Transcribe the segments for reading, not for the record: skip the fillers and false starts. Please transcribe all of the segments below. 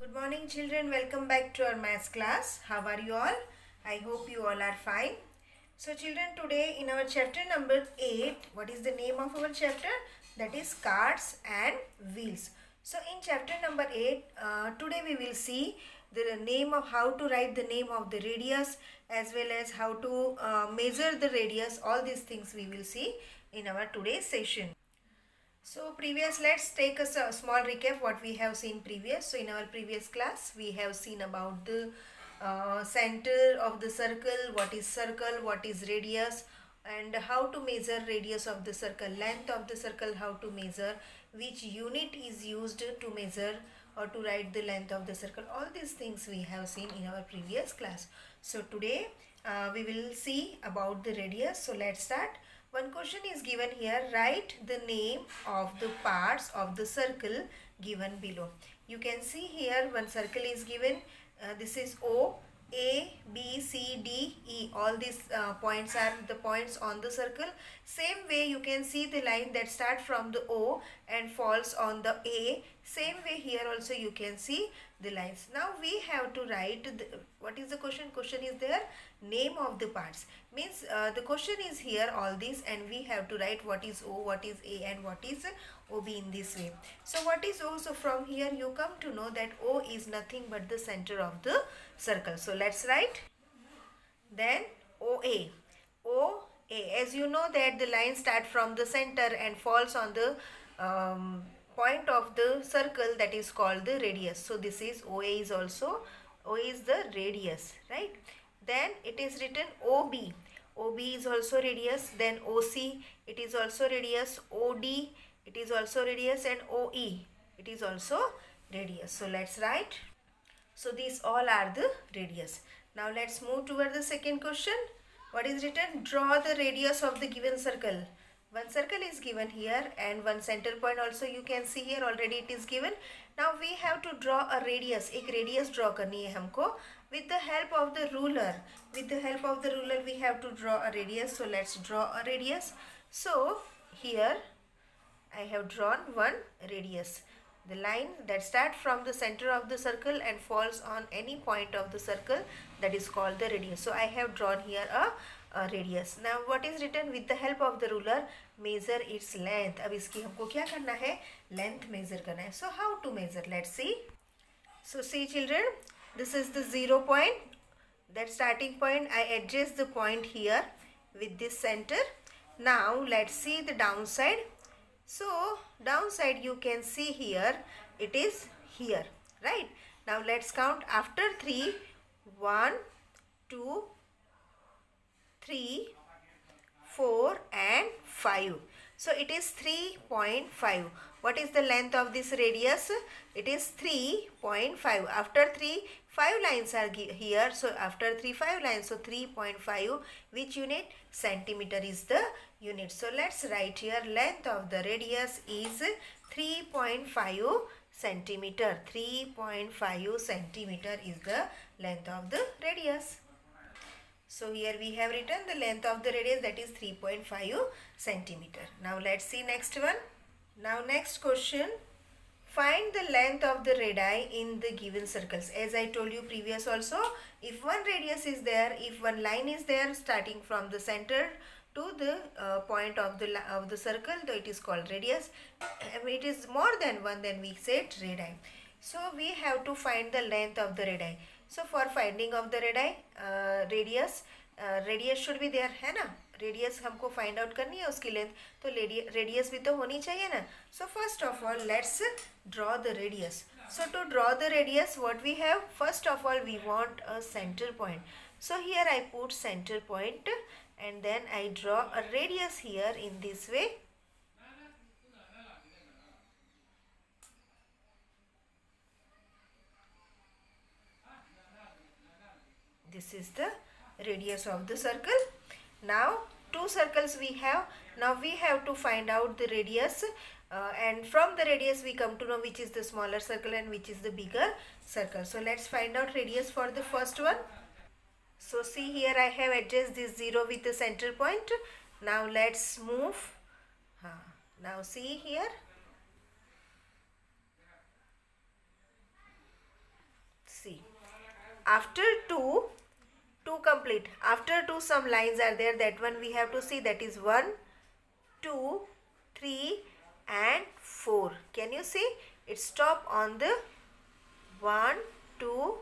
Good morning children, welcome back to our maths class. How are you all? I hope you all are fine. So children, today in our chapter number 8, what is the name of our chapter? That is carts and wheels. So in chapter number 8, today we will see the name of how to write the name of the radius as well as how to measure the radius. All these things we will see in our today's session. So let's take a small recap what we have seen previous. So in our previous class, we have seen about the center of the circle, what is radius, and how to measure radius of the circle, length of the circle, how to measure, which unit is used to measure or to write the length of the circle. All these things we have seen in our previous class. So today we will see about the radius. So let's start. One question is given here. Write the name of the parts of the circle given below. You can see here one circle is given. This is O, A, B, C, D, E. All these points are the points on the circle. Same way you can see the line that starts from the O and falls on the A. Same way here also you can see the lines. Now we have to write what is the question? Question is there, name of the parts. Means the question is here all these, and we have to write what is O, what is A, and what is OB in this way. So what is O? So from here you come to know that O is nothing but the center of the circle. So let's write. Then OA. OA. As you know that the line starts from the center and falls on the point of the circle, that is called the radius. So this is OA is also, O is the radius, right? Then it is written OB. OB is also radius. Then OC, it is also radius. OD, it is also radius. And OE, it is also radius. So let's write. So these all are the radius. Now let's move toward the second question. What is written? Draw the radius of the given circle. One circle is given here and one center point also you can see here, already it is given. Now we have to draw a radius. एक radius draw करनी है हमको with the help of the ruler. With the help of the ruler we have to draw a radius. So let's draw a radius. So here I have drawn one radius. The line that starts from the center of the circle and falls on any point of the circle, that is called the radius. So I have drawn here a radius. Now what is written? With the help of the ruler measure its length. अब इसकी हमको क्या करना है? Length measure करना है. So how to measure? Let's see. So see children, this is the 0 point. That starting point, I adjust the point here with this center. Now let's see the downside. So downside you can see here, it is here, right? Now let's count after 3. 1, 2, 3, 4 and 5. So it is 3.5. What is the length of this radius? It is 3.5. After 3, 5 lines are here. So after 3, 5 lines. So 3.5. Which unit? Centimeter is the unit. So let's write here. Length of the radius is 3.5 centimeter. 3.5 centimeter is the length of the radius. So here we have written the length of the radius, that is 3.5 centimeter. Now let's see next one. Now next question. Find the length of the radii in the given circles. As I told you previous also, if one radius is there, if one line is there starting from the center to the point of the circle, though it is called radius. If it is more than one, then we said radii. So we have to find the length of the radii. So for finding of the radius, radius should be there, है ना? Radius हमको find out करनी है, उसकी length तो radius भी तो होनी चाहिए ना? So first of all, let's draw the radius. So to draw the radius, what we have? First of all, we want a center point. So here I put center point and then I draw a radius here in this way. This is the radius of the circle. Now two circles we have. Now we have to find out the radius and from the radius we come to know which is the smaller circle and which is the bigger circle. So let's find out radius for the first one. So see here I have adjusted this 0 with the center point. Now let's move. Now see here. after 2 complete, after 2 some lines are there, that one we have to see, that is 1, 2, 3 and 4. Can you see? It stop on the 1, 2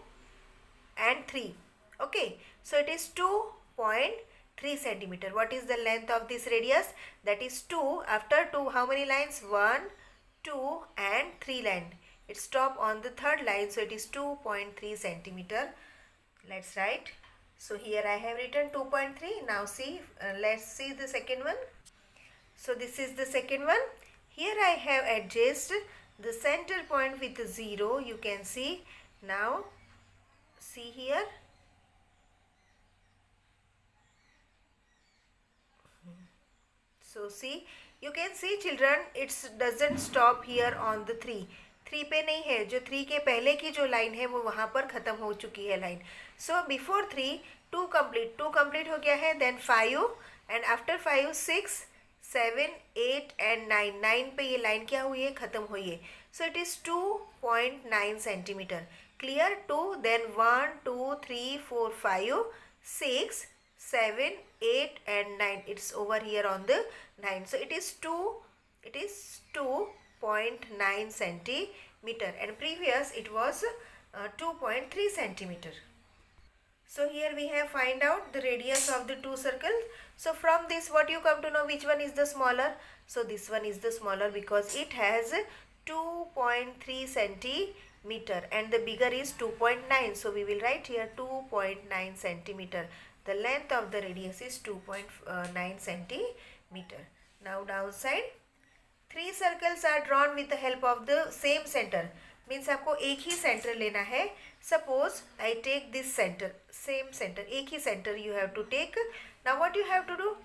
and 3. Okay, so it is 2.3 centimeter. What is the length of this radius? That is 2. After 2, how many lines? 1, 2 and 3 line. It stop on the third line, so it is 2.3 centimeter. Let's write. So here I have written 2.3. Now see, let's see the second one. So this is the second one. Here I have adjusted the center point with 0. You can see. Now see here. So see, you can see children, it doesn't stop here on the 3. 3 पे नहीं है, जो 3 के पहले की जो line है वो वहाँ पर ख़त्म हो चुकी है लाइन. सो बिफोर 3 2 कंप्लीट हो गया है. Then 5 and after 5 6 7 8 and 9. 9 पे ये लाइन क्या हुई है? ख़त्म हुई है. So it is 2.9 centimetre. Clear? 2 देन 1 2 3 4 5 6 7 8 and 9. It's over here on the 9. So it is 2.9 centimeter, and previous it was 2.3 centimeter. So here we have find out the radius of the two circles. So from this what you come to know, which one is the smaller? So this one is the smaller because it has 2.3 centimeter and the bigger is 2.9. So we will write here 2.9 centimeter. The length of the radius is 2.9 centimeter. Now downside, 3 circles are drawn with the help of the same center. Means आपको एक ही center लेना है. Suppose I take this center, same center, एक ही center you have to take. Now what you have to do?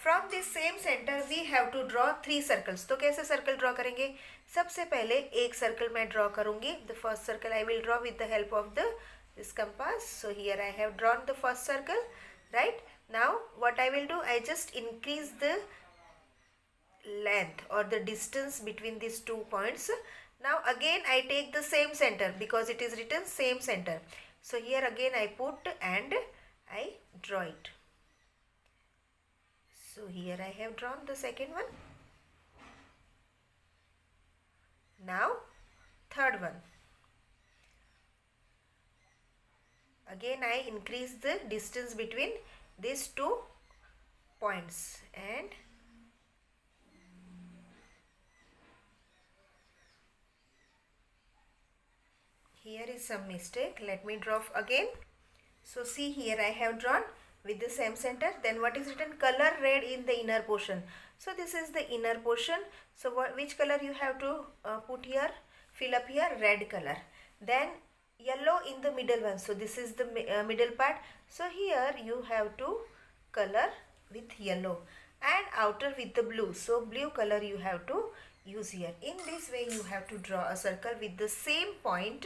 From this same center we have to draw 3 circles. तो कैसे circle draw करेंगे? सबसे पहले एक circle मैं draw करूँगी. The first circle I will draw with the help of this compass. So here I have drawn the first circle, right? Now what I will do, I just increase the length or the distance between these 2 points. Now again I take the same center because it is written same center. So here again I put and I draw it. So here I have drawn the second one. Now third one. Again I increase the distance between these 2 points, and here is some mistake. Let me draw again. So see, here I have drawn with the same center. Then what is written? Color red in the inner portion. So this is the inner portion. So which color you have to put here? Fill up here, red color. Then yellow in the middle one. So this is the middle part. So here you have to color with yellow and outer with the blue. So blue color you have to use here. In this way you have to draw a circle with the same point,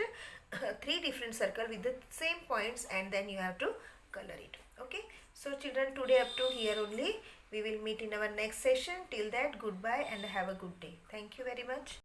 3 different circle with the same points, and then you have to color it. Okay. So children, today up to here only. We will meet in our next session. Till that, goodbye and have a good day. Thank you very much.